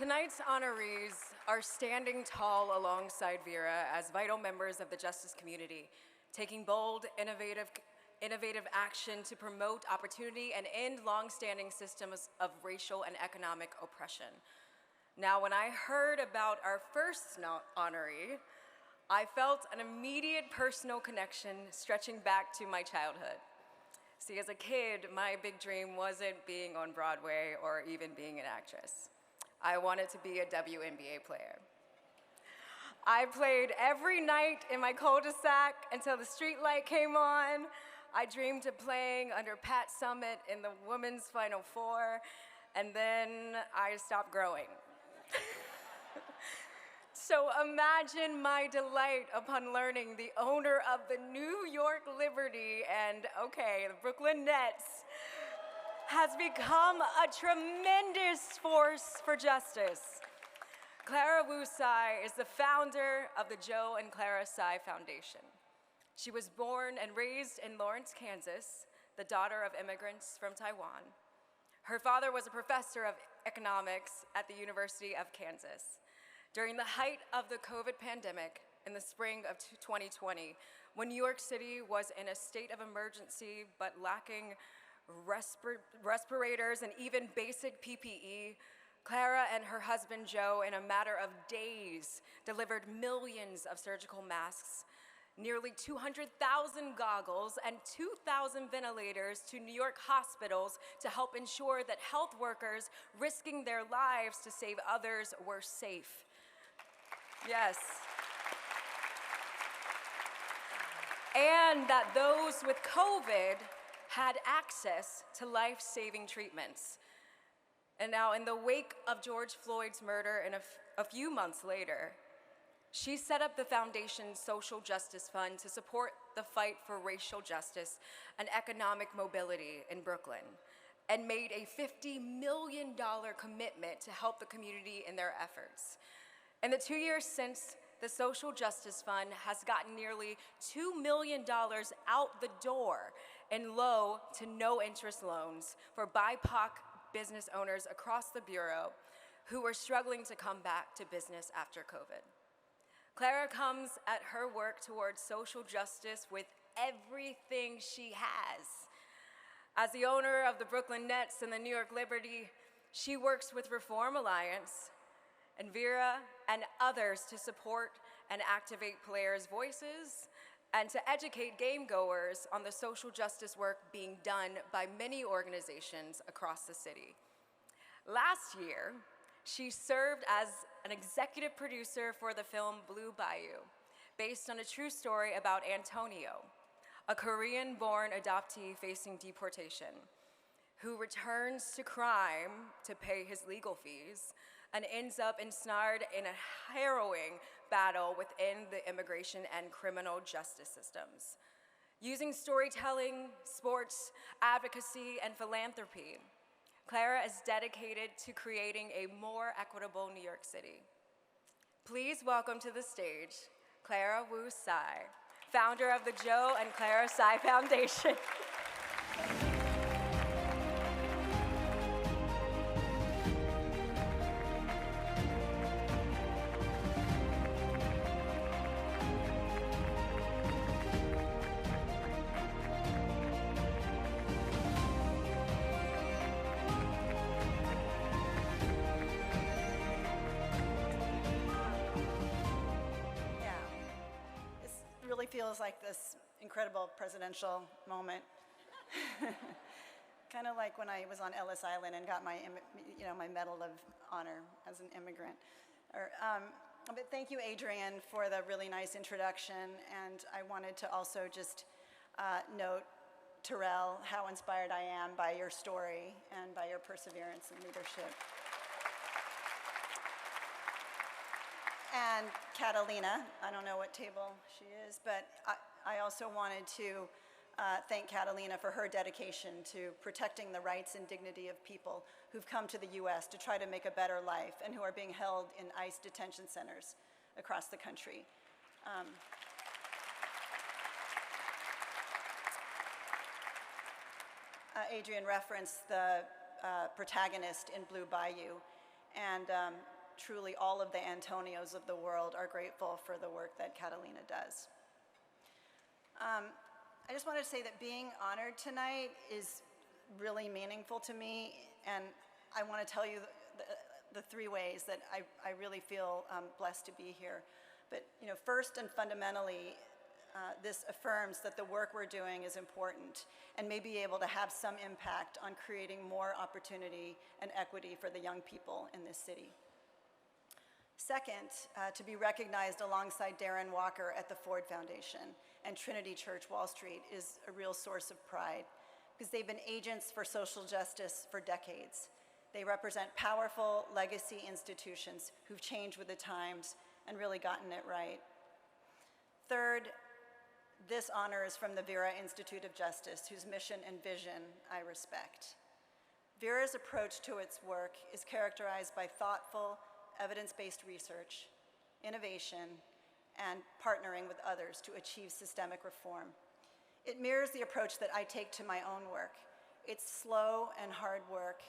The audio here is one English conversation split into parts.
Tonight's honorees are standing tall alongside Vera as vital members of the justice community, taking bold, innovative action to promote opportunity and end long-standing systems of racial and economic oppression. Now, when I heard about our first honoree, I felt an immediate personal connection stretching back to my childhood. See, as a kid, my big dream wasn't being on Broadway or even being an actress. I wanted to be a WNBA player. I played every night in my cul-de-sac until the street light came on. I dreamed of playing under Pat Summitt in the Women's Final Four, and then I stopped growing. So imagine my delight upon learning the owner of the New York Liberty and, okay, the Brooklyn Nets has become a tremendous force for justice. Clara Wusai is the founder of the Joe and Clara Tsai Foundation. She was born and raised in Lawrence, Kansas, the daughter of immigrants from Taiwan. Her father was a professor of economics at the University of Kansas. During the height of the COVID pandemic in the spring of 2020, when New York City was in a state of emergency but lacking respirators and even basic PPE, Clara and her husband Joe, in a matter of days, delivered millions of surgical masks, nearly 200,000 goggles, and 2,000 ventilators to New York hospitals to help ensure that health workers risking their lives to save others were safe. Yes. And that those with COVID had access to life-saving treatments. And now, in the wake of George Floyd's murder and a few months later, she set up the Foundation's Social Justice Fund to support the fight for racial justice and economic mobility in Brooklyn, and made a $50 million commitment to help the community in their efforts. In the 2 years since, the Social Justice Fund has gotten nearly $2 million out the door in low to no interest loans for BIPOC business owners across the Bureau who are struggling to come back to business after COVID. Clara comes at her work towards social justice with everything she has. As the owner of the Brooklyn Nets and the New York Liberty, she works with Reform Alliance and Vera and others to support and activate players' voices and to educate game-goers on the social justice work being done by many organizations across the city. Last year, she served as an executive producer for the film Blue Bayou, based on a true story about Antonio, a Korean-born adoptee facing deportation, who returns to crime to pay his legal fees and ends up ensnared in a harrowing battle within the immigration and criminal justice systems. Using storytelling, sports, advocacy, and philanthropy, Clara is dedicated to creating a more equitable New York City. Please welcome to the stage, Clara Wusai, founder of the Joe and Clara Tsai Foundation. Really feels like this incredible presidential moment. Kind of like when I was on Ellis Island and got my Medal of Honor as an immigrant. But thank you, Adrian, for the really nice introduction. And I wanted to also just note, Terrell, how inspired I am by your story and by your perseverance and leadership. And Catalina, I don't know what table she is, but I also wanted to thank Catalina for her dedication to protecting the rights and dignity of people who've come to the US to try to make a better life and who are being held in ICE detention centers across the country. Adrian referenced the protagonist in Blue Bayou, and truly all of the Antonios of the world are grateful for the work that Catalina does. I just wanted to say that being honored tonight is really meaningful to me, and I want to tell you the three ways that I really feel blessed to be here. But first and fundamentally, this affirms that the work we're doing is important and may be able to have some impact on creating more opportunity and equity for the young people in this city. Second, to be recognized alongside Darren Walker at the Ford Foundation and Trinity Church Wall Street is a real source of pride, because they've been agents for social justice for decades. They represent powerful legacy institutions who've changed with the times and really gotten it right. Third, this honor is from the Vera Institute of Justice, whose mission and vision I respect. Vera's approach to its work is characterized by thoughtful, evidence-based research, innovation, and partnering with others to achieve systemic reform. It mirrors the approach that I take to my own work. It's slow and hard work,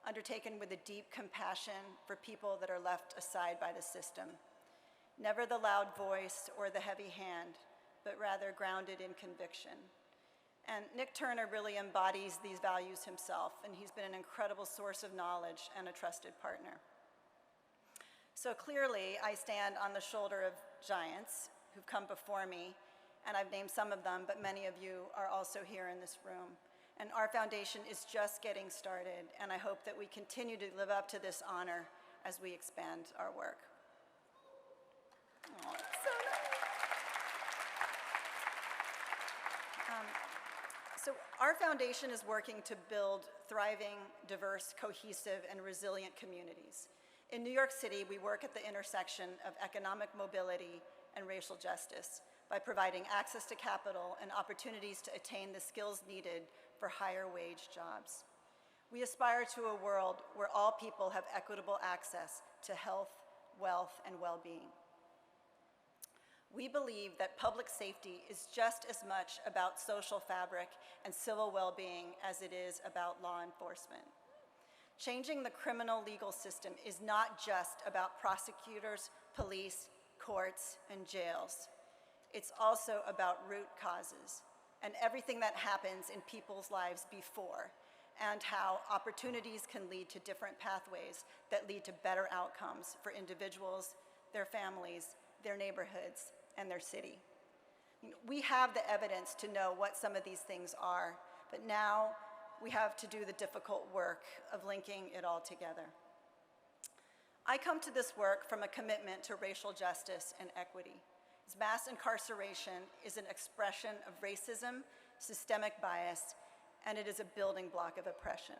undertaken with a deep compassion for people that are left aside by the system. Never the loud voice or the heavy hand, but rather grounded in conviction. And Nick Turner really embodies these values himself, and he's been an incredible source of knowledge and a trusted partner. So clearly, I stand on the shoulder of giants who've come before me, and I've named some of them, but many of you are also here in this room. And our foundation is just getting started, and I hope that we continue to live up to this honor as we expand our work. Oh, it's so nice. So our foundation is working to build thriving, diverse, cohesive, and resilient communities. In New York City, we work at the intersection of economic mobility and racial justice by providing access to capital and opportunities to attain the skills needed for higher wage jobs. We aspire to a world where all people have equitable access to health, wealth, and well-being. We believe that public safety is just as much about social fabric and civil well-being as it is about law enforcement. Changing the criminal legal system is not just about prosecutors, police, courts, and jails. It's also about root causes and everything that happens in people's lives before, and how opportunities can lead to different pathways that lead to better outcomes for individuals, their families, their neighborhoods, and their city. We have the evidence to know what some of these things are, but now we have to do the difficult work of linking it all together. I come to this work from a commitment to racial justice and equity. Mass incarceration is an expression of racism, systemic bias, and it is a building block of oppression.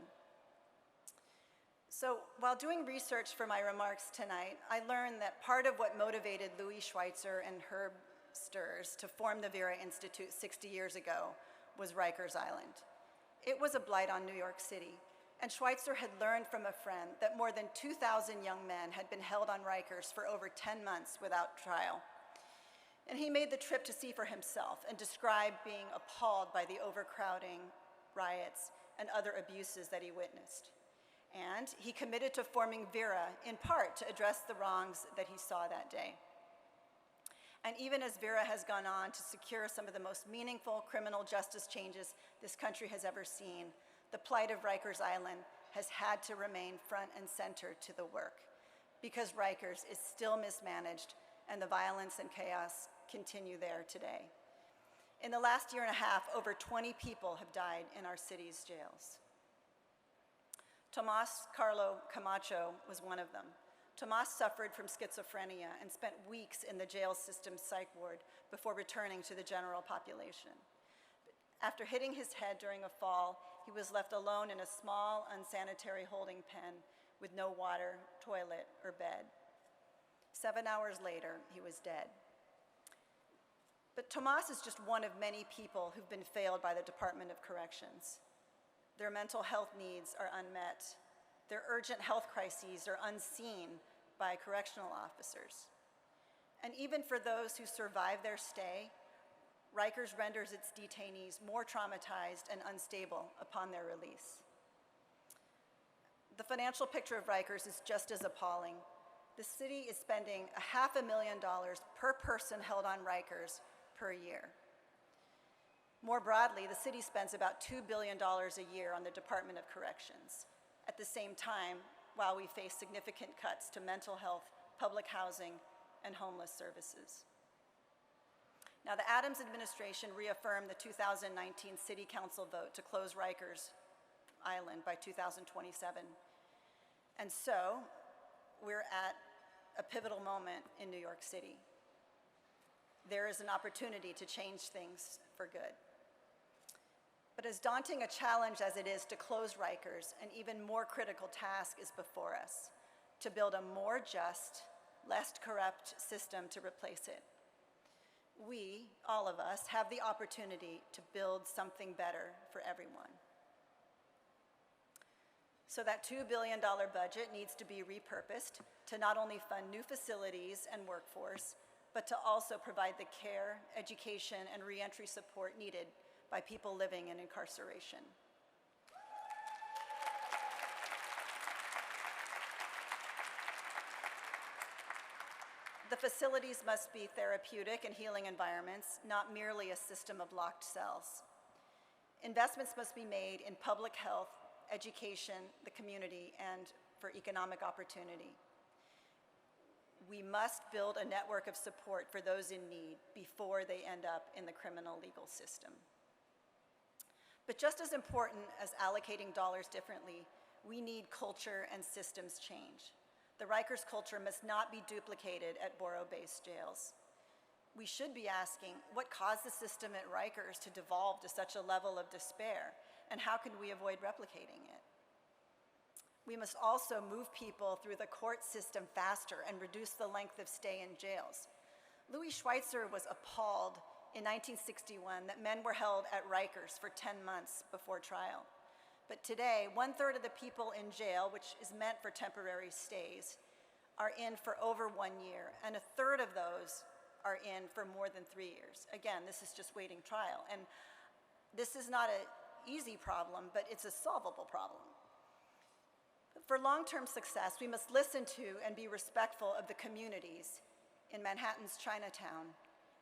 So while doing research for my remarks tonight, I learned that part of what motivated Louis Schweitzer and Herb Sturs to form the Vera Institute 60 years ago was Rikers Island. It was a blight on New York City, and Schweitzer had learned from a friend that more than 2,000 young men had been held on Rikers for over 10 months without trial. And he made the trip to see for himself and described being appalled by the overcrowding, riots, and other abuses that he witnessed. And he committed to forming Vera in part to address the wrongs that he saw that day. And even as Vera has gone on to secure some of the most meaningful criminal justice changes this country has ever seen, the plight of Rikers Island has had to remain front and center to the work, because Rikers is still mismanaged and the violence and chaos continue there today. In the last year and a half, over 20 people have died in our city's jails. Tomas Carlo Camacho was one of them. Tomas suffered from schizophrenia and spent weeks in the jail system's psych ward before returning to the general population. After hitting his head during a fall, he was left alone in a small, unsanitary holding pen with no water, toilet, or bed. 7 hours later, he was dead. But Tomas is just one of many people who've been failed by the Department of Corrections. Their mental health needs are unmet. Their urgent health crises are unseen by correctional officers. And even for those who survive their stay, Rikers renders its detainees more traumatized and unstable upon their release. The financial picture of Rikers is just as appalling. the city is spending $500,000 per person held on Rikers per year. More broadly, the city spends about $2 billion a year on the Department of Corrections. At the same time, while we face significant cuts to mental health, public housing, and homeless services. Now, the Adams administration reaffirmed the 2019 City Council vote to close Rikers Island by 2027. And so, we're at a pivotal moment in New York City. There is an opportunity to change things for good. But as daunting a challenge as it is to close Rikers, an even more critical task is before us: to build a more just, less corrupt system to replace it. We, all of us, have the opportunity to build something better for everyone. So that $2 billion budget needs to be repurposed to not only fund new facilities and workforce, but to also provide the care, education, and reentry support needed by people living in incarceration. The facilities must be therapeutic and healing environments, not merely a system of locked cells. Investments must be made in public health, education, the community, and for economic opportunity. We must build a network of support for those in need before they end up in the criminal legal system. But just as important as allocating dollars differently, we need culture and systems change. The Rikers culture must not be duplicated at borough-based jails. We should be asking, what caused the system at Rikers to devolve to such a level of despair, and how can we avoid replicating it? We must also move people through the court system faster and reduce the length of stay in jails. Louis Schweitzer was appalled in 1961 that men were held at Rikers for 10 months before trial. But today, 1/3 of the people in jail, which is meant for temporary stays, are in for over 1 year, and 1/3 of those are in for more than 3 years. Again, this is just waiting trial. And this is not an easy problem, but it's a solvable problem. For long-term success, we must listen to and be respectful of the communities in Manhattan's Chinatown,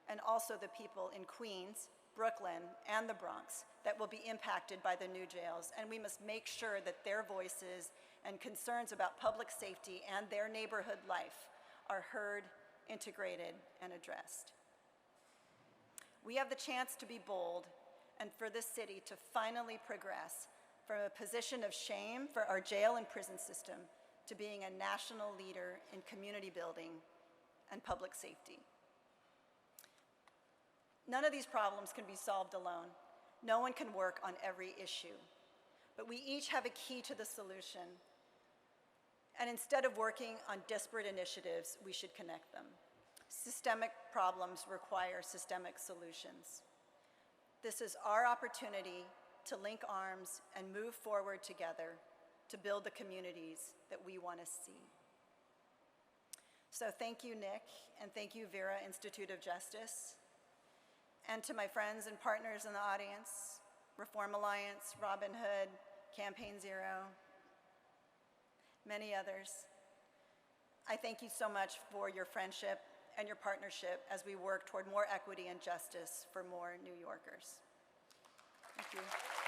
and also the people in Queens, Brooklyn, and the Bronx that will be impacted by the new jails. And we must make sure that their voices and concerns about public safety and their neighborhood life are heard, integrated, and addressed. We have the chance to be bold and for this city to finally progress from a position of shame for our jail and prison system to being a national leader in community building and public safety. None of these problems can be solved alone. No one can work on every issue, but we each have a key to the solution. And instead of working on disparate initiatives, we should connect them. Systemic problems require systemic solutions. This is our opportunity to link arms and move forward together to build the communities that we want to see. So thank you, Nick, and thank you, Vera Institute of Justice. And to my friends and partners in the audience, Reform Alliance, Robin Hood, Campaign Zero, many others, I thank you so much for your friendship and your partnership as we work toward more equity and justice for more New Yorkers. Thank you.